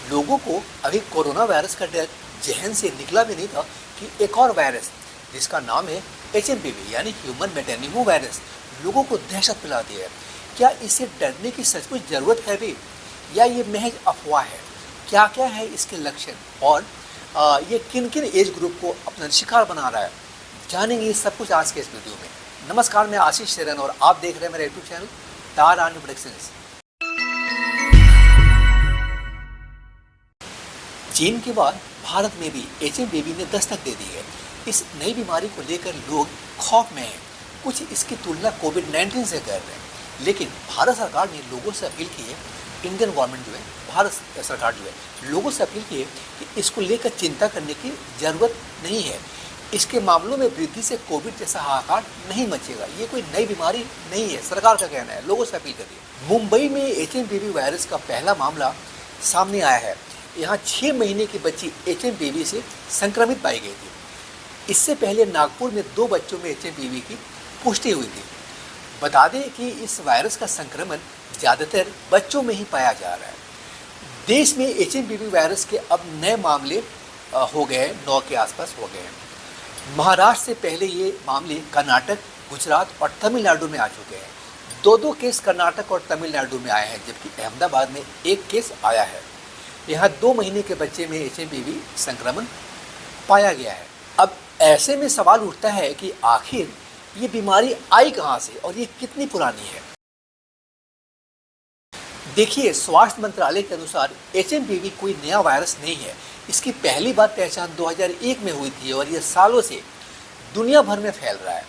लोगों को अभी कोरोना वायरस का डर जहन से निकला भी नहीं था कि एक और वायरस जिसका नाम है HMPV यानी ह्यूमन मेटानिमो वायरस लोगों को दहशत फैला दी है। क्या इससे डरने की सचमुच ज़रूरत है भी या ये महज अफवाह है? क्या क्या है इसके लक्षण और ये किन किन एज ग्रुप को अपना शिकार बना रहा है, जानेंगे ये सब कुछ आज के इस वीडियो में। नमस्कार, मैं आशीष शेरन और आप देख रहे हैं मेरा यूट्यूब चैनल तार आर्मी प्रोडक्शंस। चीन के बाद भारत में भी HMPV ने दस्तक दे दी है। इस नई बीमारी को लेकर लोग खौफ में हैं। कुछ इसकी तुलना कोविड-19 से कर रहे हैं, लेकिन भारत सरकार ने लोगों से अपील की है, इंडियन गवर्नमेंट जो है, भारत सरकार जो है, लोगों से अपील की है कि इसको लेकर चिंता करने की ज़रूरत नहीं है। इसके मामलों में वृद्धि से कोविड जैसा हाहाकार नहीं मचेगा। ये कोई नई बीमारी नहीं है, सरकार का कहना है। लोगों से अपील करिए। मुंबई में HMPV वायरस का पहला मामला सामने आया है। यहाँ 6 महीने की बच्ची HMPV से संक्रमित पाई गई थी। इससे पहले नागपुर में 2 बच्चों में HMPV की पुष्टि हुई थी। बता दें कि इस वायरस का संक्रमण ज़्यादातर बच्चों में ही पाया जा रहा है। देश में HMPV वायरस के अब नए मामले हो गए, 9 के आसपास हो गए हैं। महाराष्ट्र से पहले ये मामले कर्नाटक, गुजरात और तमिलनाडु में आ चुके हैं। 2 केस कर्नाटक और तमिलनाडु में आए हैं, जबकि अहमदाबाद में 1 केस आया है। यहाँ 2 महीने के बच्चे में HMPV संक्रमण पाया गया है। अब ऐसे में सवाल उठता है कि आखिर ये बीमारी आई कहाँ से और ये कितनी पुरानी है। देखिए, स्वास्थ्य मंत्रालय के अनुसार HMPV कोई नया वायरस नहीं है। इसकी पहली बार पहचान 2001 में हुई थी और ये सालों से दुनिया भर में फैल रहा है।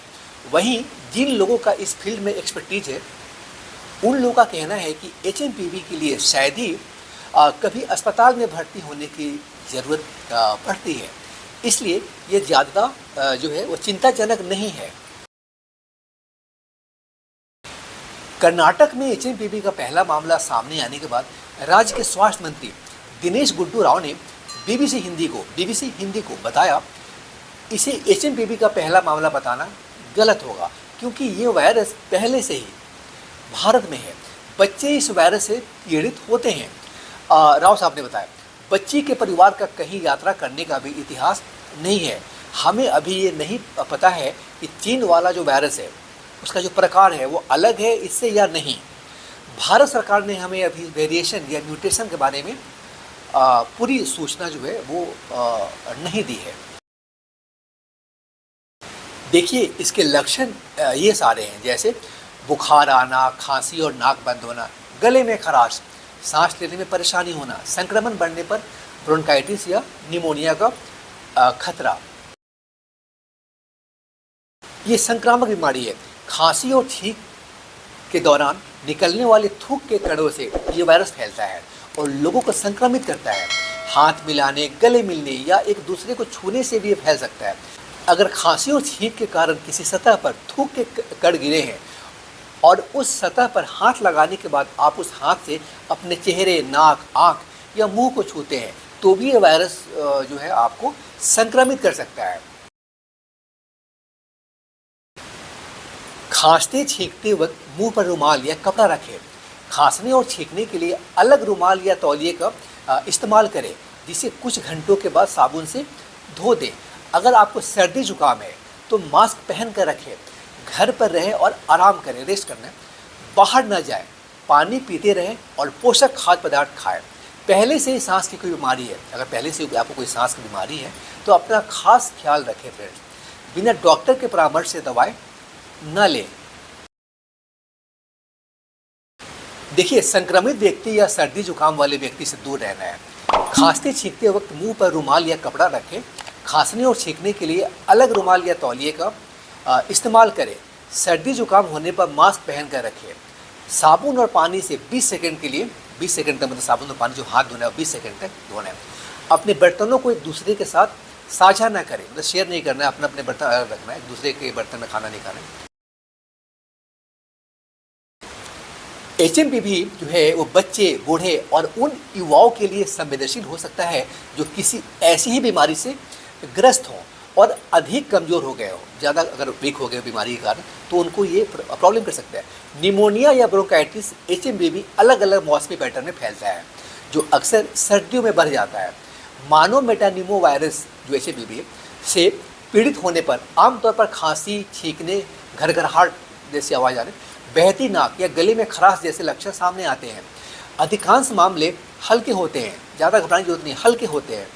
वहीं जिन लोगों का इस फील्ड में एक्सपर्टीज है, उन लोगों का कहना है कि HMPV के लिए शायद ही कभी अस्पताल में भर्ती होने की ज़रूरत पड़ती है। इसलिए ये ज़्यादा जो है वो चिंताजनक नहीं है। कर्नाटक में HMPV का पहला मामला सामने आने के बाद राज्य के स्वास्थ्य मंत्री दिनेश गुंडू राव ने BBC हिंदी को बताया, इसे HMPV का पहला मामला बताना गलत होगा क्योंकि ये वायरस पहले से ही भारत में है। बच्चे इस वायरस से पीड़ित होते हैं। राव साहब ने बताया, बच्ची के परिवार का कहीं यात्रा करने का भी इतिहास नहीं है। हमें अभी ये नहीं पता है कि चीन वाला जो वायरस है उसका जो प्रकार है वो अलग है इससे या नहीं। भारत सरकार ने हमें अभी वेरिएशन या म्यूटेशन के बारे में पूरी सूचना जो है वो नहीं दी है। देखिए, इसके लक्षण ये सारे हैं, जैसे बुखार आना, खांसी और नाक बंद होना, गले में खराश, सांस लेने में परेशानी होना, संक्रमण बढ़ने पर ब्रोंकाइटिस या निमोनिया का खतरा। ये संक्रामक बीमारी है। खांसी और छींक के दौरान निकलने वाले थूक के कणों से ये वायरस फैलता है और लोगों को संक्रमित करता है। हाथ मिलाने, गले मिलने या एक दूसरे को छूने से भी ये फैल सकता है। अगर खांसी और छींक के कारण किसी सतह पर थूक के कण गिरे हैं और उस सतह पर हाथ लगाने के बाद आप उस हाथ से अपने चेहरे, नाक, आँख या मुंह को छूते हैं तो भी ये वायरस जो है आपको संक्रमित कर सकता है। खांसते छींकते वक्त मुंह पर रुमाल या कपड़ा रखें। खांसने और छींकने के लिए अलग रुमाल या तौलिए का इस्तेमाल करें, जिसे कुछ घंटों के बाद साबुन से धो दें। अगर आपको सर्दी जुकाम है तो मास्क पहन कर रखें। घर पर रहें और आराम करें, रेस्ट करना है। बाहर न जाएं, पानी पीते रहें और पोषक खाद्य पदार्थ खाएं। पहले से ही सांस की कोई बीमारी है, अगर पहले से आपको कोई सांस की बीमारी है तो अपना खास ख्याल रखें फ्रेंड्स। बिना डॉक्टर के परामर्श से दवाएं न लें। देखिए, संक्रमित व्यक्ति या सर्दी जुकाम वाले व्यक्ति से दूर रहना है। खांसते छींकते वक्त मुंह पर रुमाल या कपड़ा रखें। खांसने और छींकने के लिए अलग रुमाल या तौलिए का इस्तेमाल करें। सर्दी जुकाम होने पर मास्क पहन कर रखें। साबुन और पानी से 20 सेकंड के लिए, 20 सेकंड तक, मतलब साबुन और पानी जो हाथ धोना है 20 सेकंड तक धोना है। अपने बर्तनों को एक दूसरे के साथ साझा ना करें, मतलब शेयर नहीं करना है, अपने अपने बर्तन अलग रखना है, एक दूसरे के बर्तन में खाना नहीं खाना है। HMPV जो है वो बच्चे, बूढ़े और उन युवाओं के लिए संवेदनशील हो सकता है जो किसी ऐसी ही बीमारी से ग्रस्त हों और अधिक कमज़ोर हो गए हो, ज़्यादा अगर वीक हो गए बीमारी के कारण तो उनको ये प्रॉब्लम कर सकता है। निमोनिया या ब्रोंकाइटिस HMPV अलग अलग मौसमी पैटर्न में फैलता है। जो अक्सर सर्दियों में बढ़ जाता है। मानो मेटानिमो वायरस जो HMPV से पीड़ित होने पर आमतौर पर खांसी, छींकने, घरघराहट जैसी आवाज़ आने, बहती नाक या गले में खराश जैसे लक्षण सामने आते हैं। अधिकांश मामले हल्के होते हैं, ज़्यादा घबराने की जरूरत नहीं, हल्के होते हैं।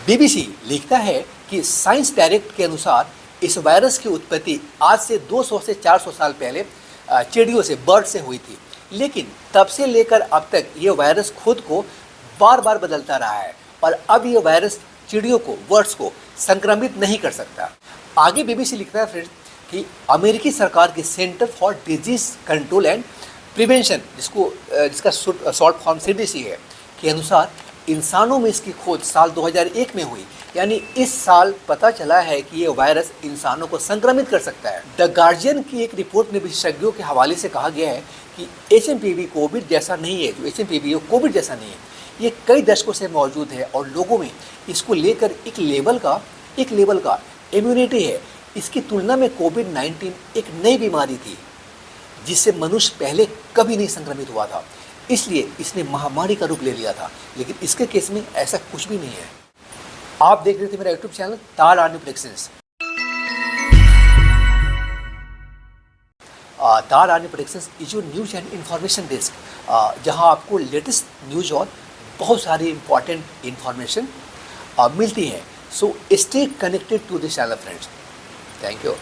BBC लिखता है कि साइंस डायरेक्ट के अनुसार इस वायरस की उत्पत्ति आज से 200 से 400 साल पहले चिड़ियों से, बर्ड से हुई थी, लेकिन तब से लेकर अब तक ये वायरस खुद को बार बार बदलता रहा है और अब ये वायरस चिड़ियों को, बर्ड्स को संक्रमित नहीं कर सकता। आगे BBC लिखता है फ्रेंड्स कि अमेरिकी सरकार की centre for disease control and prevention, जिसका शॉर्ट फॉर्म CDC है, के अनुसार इंसानों में इसकी खोज साल 2001 में हुई, यानी इस साल पता चला है कि ये वायरस इंसानों को संक्रमित कर सकता है। द गार्जियन की एक रिपोर्ट में विशेषज्ञों के हवाले से कहा गया है कि HMPV कोविड जैसा नहीं है, जो HMPV है कोविड जैसा नहीं है, ये कई दशकों से मौजूद है और लोगों में इसको लेकर एक लेवल का इम्यूनिटी है। इसकी तुलना में कोविड-19 एक नई बीमारी थी जिससे मनुष्य पहले कभी नहीं संक्रमित हुआ था, इसलिए इसने महामारी का रूप ले लिया था, लेकिन इसके केस में ऐसा कुछ भी नहीं है। आप देख रहे थे मेरा YouTube चैनल तार आर्मी प्रेडिक्शंस। तार army predictions is your news and information desk, जहां आपको लेटेस्ट न्यूज और बहुत सारी इंपॉर्टेंट इन्फॉर्मेशन मिलती है। So stay connected to this channel friends. Thank you.